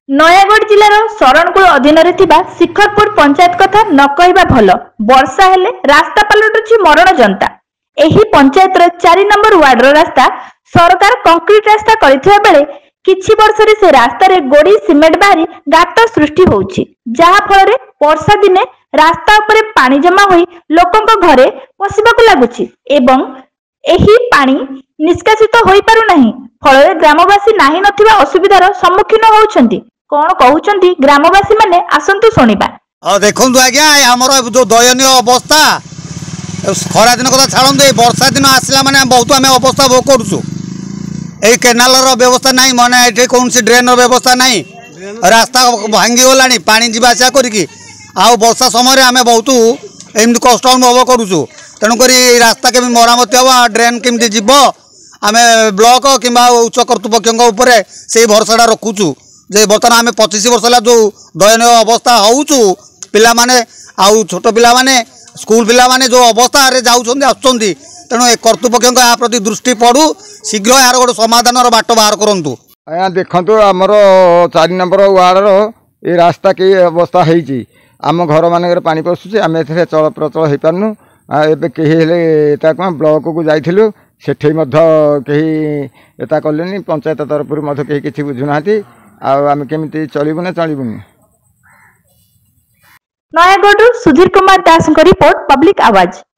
नयागढ़ जिलार शरणकूल अधीन शिखरपुर पंचायत कथा न कहवा भल। वर्षा हेले रास्ता पलटुची मरण जनता। एही पंचायत 4 नंबर वार्ड रास्ता सरकार कंक्रीट रास्ता करथिबा बेले किछि वर्ष रे से रास्ता रे गोड़ी सिमेंट बाहरी गात सृष्टि होउछि, जहा फल वर्षा दिने रास्ता उपरे पानी जमा होई लोकंक घरे पसिबाकू लागुछि एवं एही पानी निष्कासित होई पारु नाही। फल ग्रामवासी नाही नथिबा असुविधार सम्मुखीन होउछन्ति। कौन कहउछन्ति ग्रामवासी माने आसंतु सुनिबा। देखंतु आज्ञा हमर जो दयनीय अवस्था खरा दिन कथा छाड़े वर्षा दिन आसला माने बहुत आम अवस्था भोग करुचु। यही केनाल व्यवस्था नहीं माने ये कौन ड्रेन व्यवस्था नहीं, रास्ता भांगी गला पानी जावासा करी वर्षा समय आम बहुत एमती कष्ट अनुभव करुचु। तेणुक रास्ता केमी मरामती हम, ड्रेन केमती जीव आम ब्लॉक कि उच्च कर्तृपक्ष से भरसाटा रखुचु जे बर्तमान आम 25 वर्ष है जो दयनीय अवस्था होचु। पिला माने आउ छोट पिला माने स्कूल पिला माने जो अवस्था रे जाउछन्ति आछन्ति, तेणु ए कर्तृपक्ष या प्रति दृष्टि पड़ू, शीघ्र यार गोटे समाधान बाट बाहर करंतु। आया देखंतु हमर 4 नंबर वार्ड रो ए रास्ता की अवस्था हेची। आम घर मानक पानी पशुचे, आम एथे चल प्रचल हो पारनु। एबे कही हेले एटा को ब्लॉक को जाइथिलु, सेठे मध्य कही एता कलेनी, पंचायत तरफ मध्य कही किछि बुझुनाती। आम केमिति चलिबु ना चलिबुनी। नयागढ़ सुधीर कुमार दास रिपोर्ट, पब्लिक आवाज।